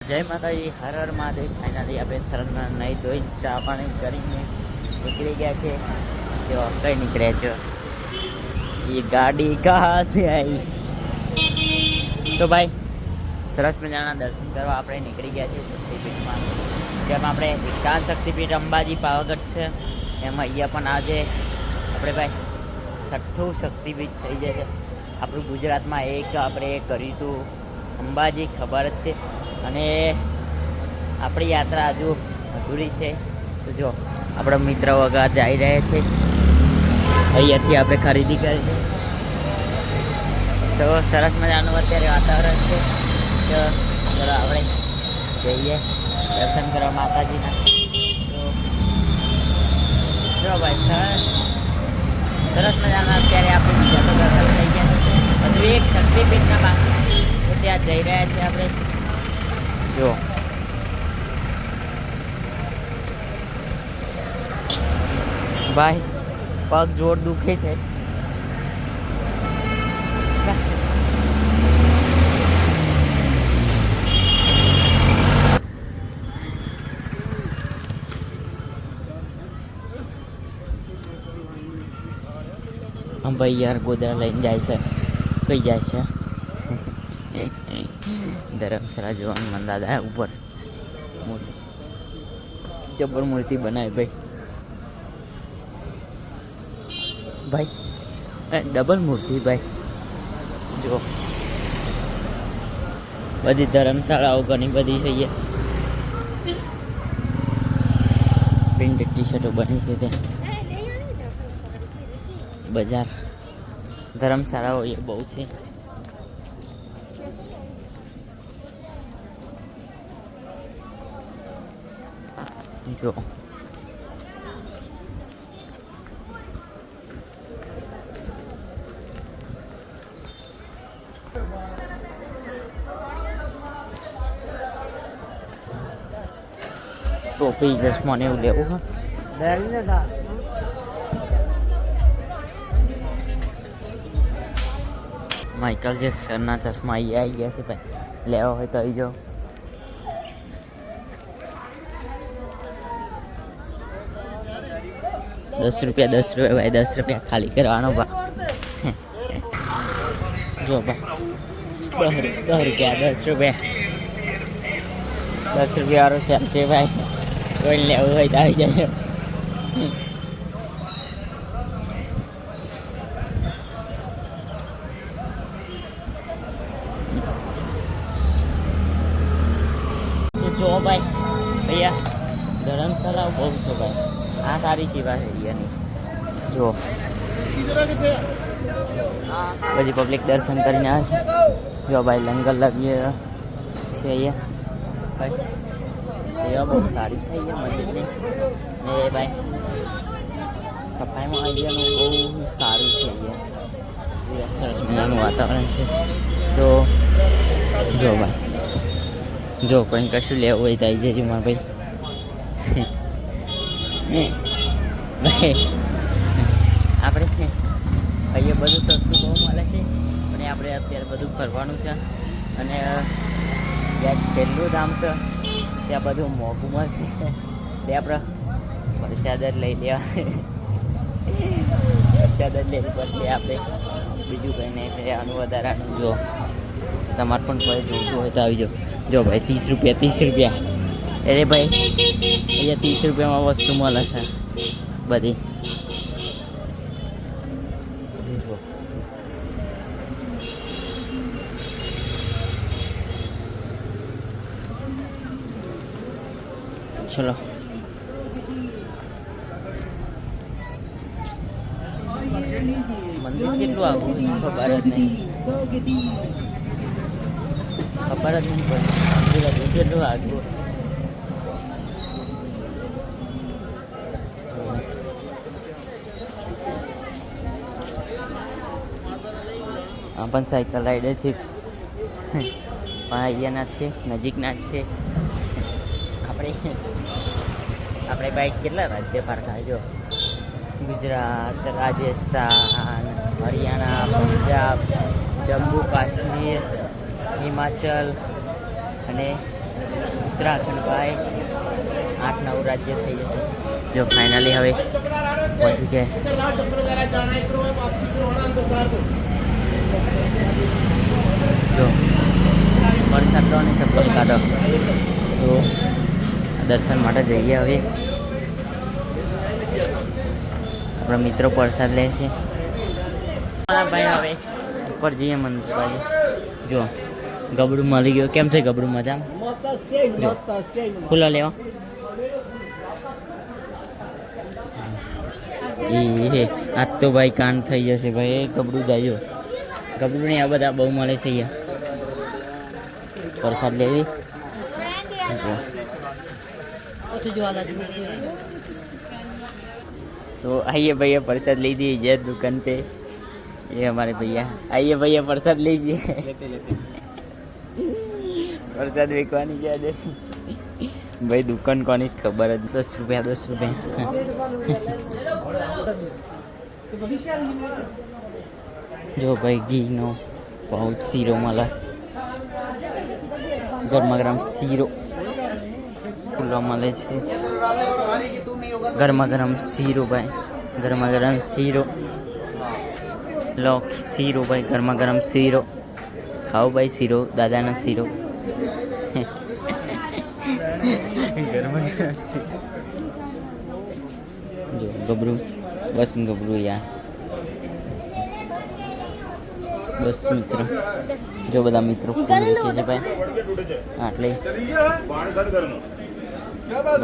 જય માતાજી, હર હર મહાદેવ. ફાઇનલી આપણે સરસમાં નહીં ધોઈ ચા પાણી કરીને નીકળી ગયા છે. જો કઈ નીકળ્યા છો, એ ગાડી કહા સે આવી. તો ભાઈ સરસ મજાના દર્શન કરવા આપણે નીકળી ગયા છીએ શક્તિપીઠમાં. જેમ આપણે વિશાળ શક્તિપીઠ અંબાજી પાવાગઢ છે, એમાં અહીંયા પણ આજે આપણે ભાઈ છઠ્ઠું શક્તિપીઠ થઈ જાય છે. આપણું ગુજરાતમાં એક આપણે કર્યું હતું અંબાજી, ખબર જ છે. અને આપણી યાત્રા હજુ અધૂરી છે. તો જો આપણા મિત્ર વગર જઈ રહ્યા છે, અહીંયાથી આપણે ખરીદી કરી છે. તો સરસ મજાનું અત્યારે વાતાવરણ છે. તો ચલો આપણે જઈએ દર્શન કરવા માતાજીના. તો જો ભાઈ સરસ મજાના અત્યારે આપણે બીજા તો દર્શન થઈ ગયા છે. હજુ એક શક્તિપીઠના બાકી તો ત્યાં જઈ રહ્યા છીએ આપણે. જો ભાઈ પગ જોર દુખે છે. ભાઈ યાર ગોદરા લઈને જાય છે, કઈ જાય છે. ધર્મશાળા જોવાનું મન દાદા ઉપર જબર મૂર્તિ બનાવી ભાઈ ડબલ મૂર્તિ ભાઈ. જો બધી ધર્મશાળાઓ ઘણી બધી છે. પ્રિન્ટ ટી શર્ટો બની છે ત્યાં બજાર ધર્મશાળાઓ એ બહુ છે. જો ટોપી ચશ્મા ને એવું લેવું હા. માઇકલ જેક્સનના ચશ્મા અહીંયા આવી ગયા છે ભાઈ, લેવા હોય તો આવી જાઓ. ₹10 ભાઈ, ₹10 ખાલી કરવાનો ભાઈ. જો ભાઈ ₹10 વાળો સેલ છે ભાઈ. કોઈ લેવું હોય તો આવી જાય. જો ભાઈ ભૈયા ધર્મશાળા બહુ છે ભાઈ. આ સારી સેવા છે અહીંયાની. જો બધી પબ્લિક દર્શન કરીને આવે છે. જો ભાઈ લંગર લાગીએ છે અહીંયા ભાઈ. સેવા બહુ સારી છે અહીંયા મંદિરની. ને ભાઈ સફાઈમાં અહીંયાનું બહુ સારું છે. અહીંયા સરસ મજાનું વાતાવરણ છે. તો જો ભાઈ, જો કોઈ કશું લેવું હોય તો આવી જજો મારા ભાઈ. આપણે અહીંયા બધું સસ્તું બહુ મળે છે, અને આપણે અત્યારે બધું ફરવાનું છે. અને જ્યાં છેલ્લું ધામ છે ત્યાં બધું મોંઘું મળશે. તે આપણે પ્રસાદ જ લઈ લેવા. પ્રસાદ જ લેવી પડશે આપણે, બીજું કંઈ નહીં. આનું વધારાનું જો તમારે પણ કોઈ જોઈતું હોય તો આવી જાઓ. જો ભાઈ ₹30. અરે ભાઈ અહીંયા ₹30 વસ્તુ મળે છે બધી. ચલો મંદિર કેટલું આગું ખબર જ નહીં પડે. કેટલું આગું આ પણ સાયકલ રાઈડર છે પણ અહીંયાના જ છે, નજીકના જ છે. આપણે બાઈક કેટલા રાજ્ય ફરતા. જો ગુજરાત, રાજસ્થાન, હરિયાણા, પંજાબ, જમ્મુ કાશ્મીર, હિમાચલ અને ઉત્તરાખંડ ભાઈ 8-9 રાજ્ય થઈ જશે. જો ફાઇનલી હવે પહોંચી ગયા. જો વરસાદ તો નહીં ચપ્પલ કાઢો તો દર્શન માટે જઈએ. હવે આપણા મિત્રો પ્રસાદ લે છે. ભાઈ હવે ઉપર જઈએ મંદિર બાજુ. જો ગબડું મળી ગયું. કેમ છે ગબડું? મજામાં? ફૂલો લેવા એ આજ તો ભાઈ કાંડ થઈ જશે ભાઈ. ગબડું જાય. ગબડું નહીં, આ બધા બહુ મળે છે અહીંયા. પ્રસાદ લેવી तो आइए भैया प्रसाद लीजिए जय दुकान पे. ये हमारे भैया. आइए भैया प्रसाद लीजिए. प्रसाद बेचवानी क्या दे भाई. दुकान कोनी खबर है. 10 रुपया 10 रुपया. जो भाई घी नो बहुत सीरो मला गरमा गरम सीरो फूला મળે છે. ગરમા ગરમ શીરો ભાઈ. ગરમા ગરમ શીરો લો. શીરો ભાઈ ગરમા ગરમ શીરો ખાઓ ભાઈ. શીરો દાદાનો શીરો. ગરમા ગરમ જો ગબરું બસ ગબરું યાર. બસ મિત્રો જો બધા મિત્રો છે ભાઈ. આટલે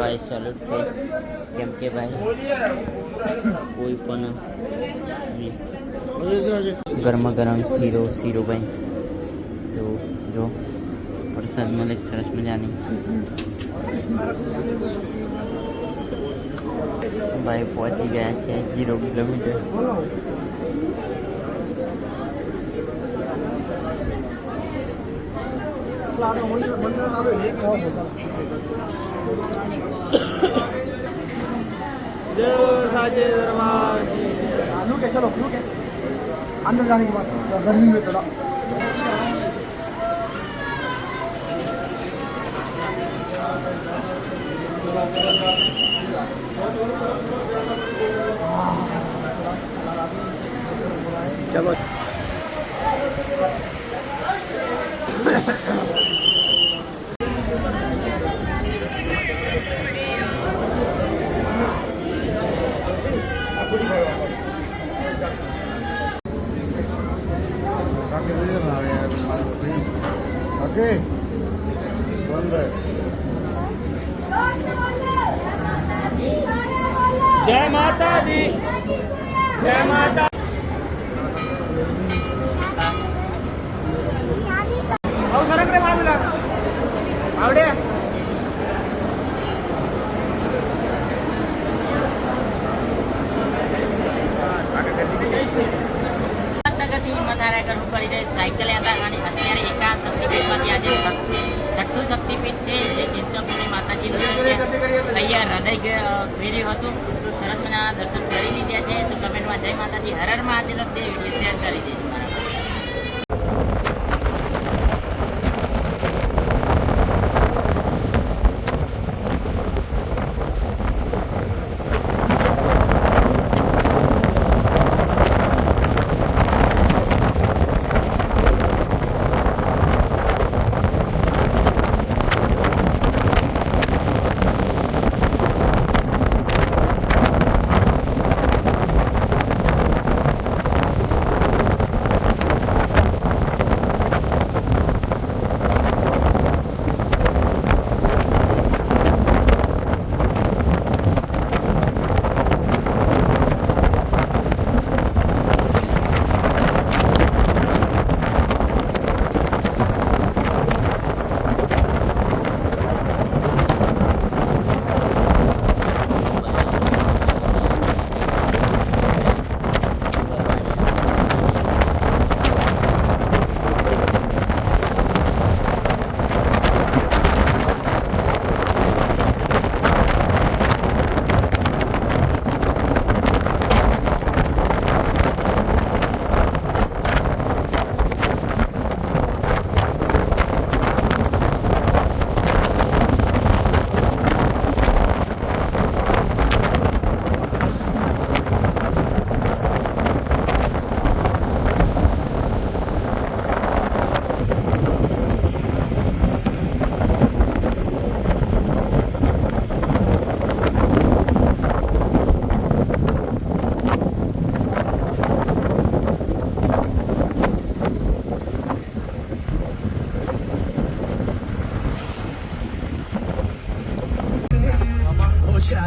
ભાઈ સેલ્યુટ છે. કેમ કે ભાઈ કોઈ પણ ગરમા ગરમ શીરો શીરો ભાઈ. તો જો પ્રસાદ મળે સરસ મજાની ભાઈ. પહોંચી ગયા છે 0 કિલોમીટર. चलो अंदर जाने के बाद गर्मी में थोड़ा चलो ओके सुंदर. जय माता दी. जय माता. आओ सरक रे बाजूला आवडे. કરવું પડી જાય. સાયકલ હતા અને અત્યારે એકાંત શક્તિપીઠમાંથી આજે છઠ્ઠું શક્તિપીઠ છે જે ચિંતપુરની માતાજીનું અહીંયા હૃદય ફેર્યું હતું. તો સરસ મજાના દર્શન કરી લીધા છે. તો કમેન્ટમાં જય માતાજી હર હર મહાદેવ લખી દે. વિડીયો શેર કરી દેજો મારા.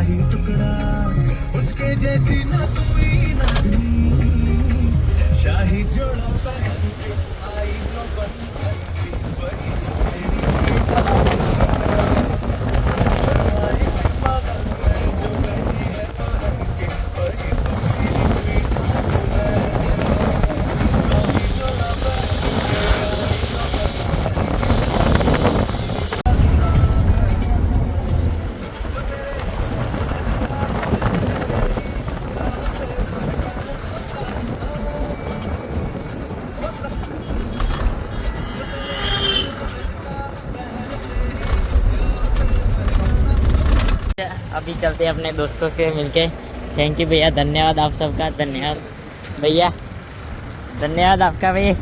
शाही टुकड़ा उसके जैसी ना कोई नाज़नीं शाही जोड़ा पहन के आई जो बन ठन के वही तो मेरी स्वीट शर्माई सी बगल में जो बैठी है दुल्हन के वही तो मेरी स्वीट है शाही जोड़ा पहन के आई जो बन अभी चलते हैं अपने दोस्तों के मिलके। थैंक यू भैया, धन्यवाद आप सबका, धन्यवाद भैया, धन्यवाद आपका भैया,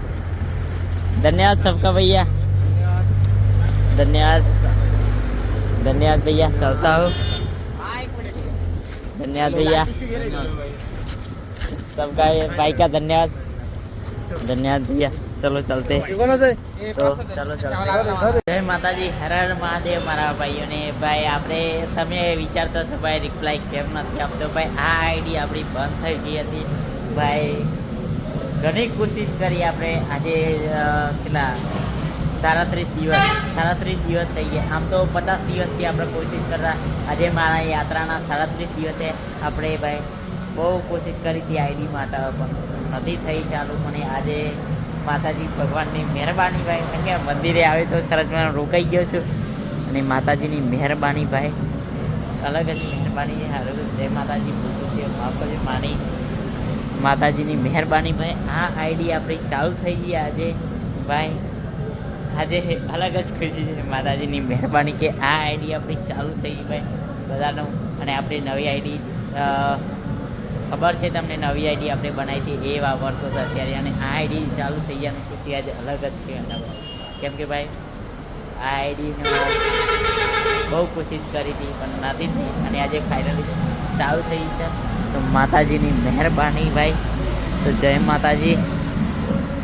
धन्यवाद सबका भैया, धन्यवाद धन्यवाद भैया, चलता हूँ, धन्यवाद भैया सबका, ये भाई का धन्यवाद, धन्यवाद भैया। चलो चलते તો ચાલો ચાલો જય માતાજી, હર હર મહાદેવ મારા ભાઈઓને। ભાઈ આપણે તમે વિચારતો છો ભાઈ રિપ્લાય કેમ નથી આપતો, ભાઈ આ આઈડી આપણી બંધ થઈ ગઈ હતી ભાઈ, ઘણી કોશિશ કરી આપણે, આજે કેટલા 37 દિવસ થઈ ગયા, આમ તો 50 દિવસથી આપણે કોશિશ કરતા, આજે મારા યાત્રાના 37 દિવસે આપણે ભાઈ બહુ કોશિશ કરી હતી આઈડી માટે, પણ નથી થઈ ચાલુ, મને આજે માતાજી ભગવાનની મહેરબાની ભાઈ, કેમ કે મંદિરે આવે તો સરસમાં રોકાઈ ગયો છું, અને માતાજીની મહેરબાની ભાઈ અલગ જ મહેરબાની છે। હારું જય માતાજી, બોલતું છે માફ કરજો માની માતાજીની મહેરબાની ભાઈ, આ આઈડી આપણી ચાલુ થઈ ગઈ આજે ભાઈ, આજે અલગ જ ખુશી છે માતાજીની મહેરબાની કે આ આઈડી આપણી ચાલુ થઈ ગઈ ભાઈ બધાનું, અને આપણી નવી આઈડી ખબર છે તમને, નવી આઈડી આપણે બનાવી હતી એ વાપરતો હતો અત્યારે, અને આ આઈડી ચાલુ થઈ જવાની ખુશી આજે અલગ જ છે કેમ કે ભાઈ આ આઈડીનો બહુ કોશિશ કરી હતી પણ નથી થઈ, અને આજે ફાઇનલી ચાલુ થઈ છે, તો માતાજીની મહેરબાની ભાઈ। તો જય માતાજી,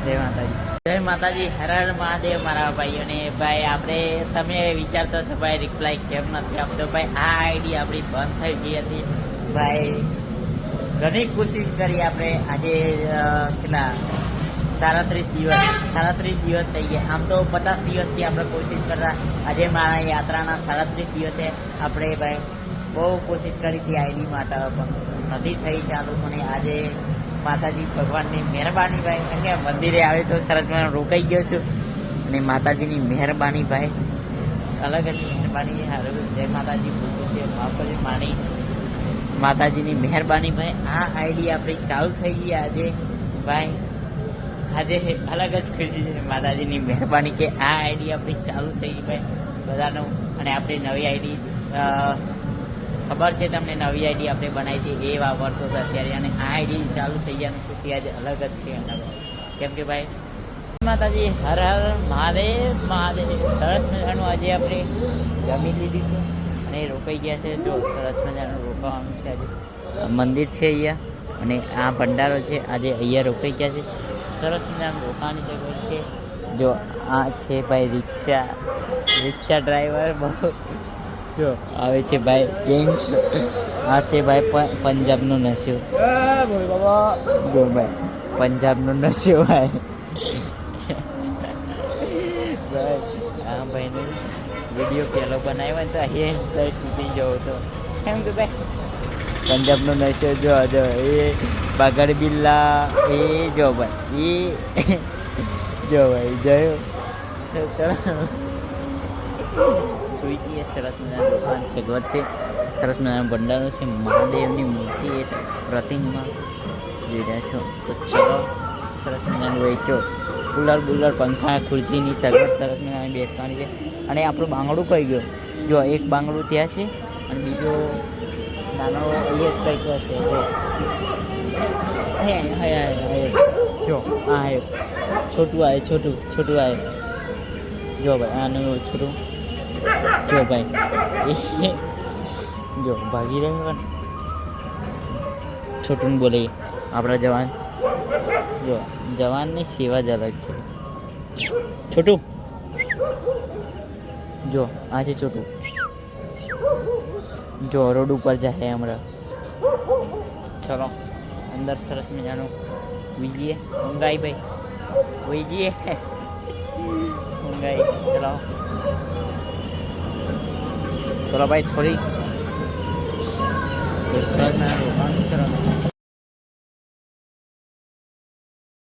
જય માતાજી, જય માતાજી, હર હર મહાદેવ મારા ભાઈઓને। ભાઈ આપણે તમે વિચારતો છો ભાઈ રિપ્લાય કેમ નથી આપતો, ભાઈ આ આઈડી આપણી બંધ થઈ ગઈ હતી ભાઈ, ઘણી કોશિશ કરી આપણે, આજે કેટલા 37 દિવસ થઈ ગયા, આમ તો 50 દિવસથી આપણે કોશિશ કરતા, આજે મારા યાત્રાના 37 દિવસે આપણે ભાઈ બહુ કોશિશ કરી હતી આઈડી માટે, પણ નથી થઈ ચાલુ, મને આજે માતાજી ભગવાનની મહેરબાની ભાઈ, કેમ કે મંદિરે આવે તો સરસમાં રોકાઈ ગયો છું, અને માતાજીની મહેરબાની ભાઈ અલગ જ મહેરબાની છે। હારું જય માતાજી, બોલતું છે માફ કરજો માની માતાજીની મહેરબાની ભાઈ, આ આઈડી આપણી ચાલુ થઈ ગઈ આજે ભાઈ, આજે અલગ જ ખુશી છે માતાજીની મહેરબાની કે આ આઈડી આપણી ચાલુ થઈ ગઈ ભાઈ બધાનું, અને આપણી નવી આઈડી ખબર છે તમને, નવી આઈડી આપણે બનાવી હતી એ વાપરતો હતો અત્યારે, અને આ આઈડી ચાલુ થઈ જવાની ખુશી આજે અલગ જ છે કેમ કે ભાઈ માતાજી, હર હર મહાદેવ મહાદેવ। સરસ મજાનું આજે આપણે જમી લીધી છે અને રોકાઈ ગયા છે, જો સરસ મજાનું રોકાવાનું છે આજે, મંદિર છે અહીંયા, અને આ ભંડારો છે આજે અહીંયા રોકાઈ ગયા છે, સરસ મજાનું રોકાવાની જગ્યા છે। જો આ છે ભાઈ રિક્ષા ડ્રાઈવર બહુ જો આવે છે ભાઈ ગેમ્સ, આ છે ભાઈ પંજાબનો નશો, જો ભાઈ પંજાબનો નશો ભાઈ આ ભાઈનો વિડીયો પહેલો બનાવ્યો તો હેર સ્ટાઈલ તૂટી ગયો હતો, કેમ કે ભાઈ પંજાબનો નશો જો જો એ બાગડ બિલ્લા એ જો ભાઈ એ જો ભાઈ જોયો સ્વીટી સરસ મજાનું દુકાન છે, ઘર છે, સરસ મજાનો ભંડારો છે, મહાદેવની મૂર્તિ એ પ્રતિમા જોઈ રહ્યા છો, તો ચલો સરસ મજાનું વેચો, કુલર પંખા ખુરશીની સગવડ સરસ મજાની બેસવાની છે, અને આપણું બાંગડું કઈ ગયું, જો એક બાંગડું ત્યાં છે, અને બીજો નાનો અહીંયા જ કંઈક છે, જો હા છોટું આવે, છોટું આવે, જો ભાઈ આનું છોટું, જો ભાઈ જો ભાગી રહ્યો ને, છોટું બોલે આપણા જવાન, જો જવાનની સેવા જ અલગ છે, છોટું જો આ છે છોટું, જો રોડ ઉપર જાય હમણાં. ચલો અંદર સરસ મજાનું વીજીએ ઊંઘાઈ ભાઈ વીજીએ ઊંઘાઈ. ચલો ભાઈ થોડી તો સરસ મજાનું રોકાણ. ચલો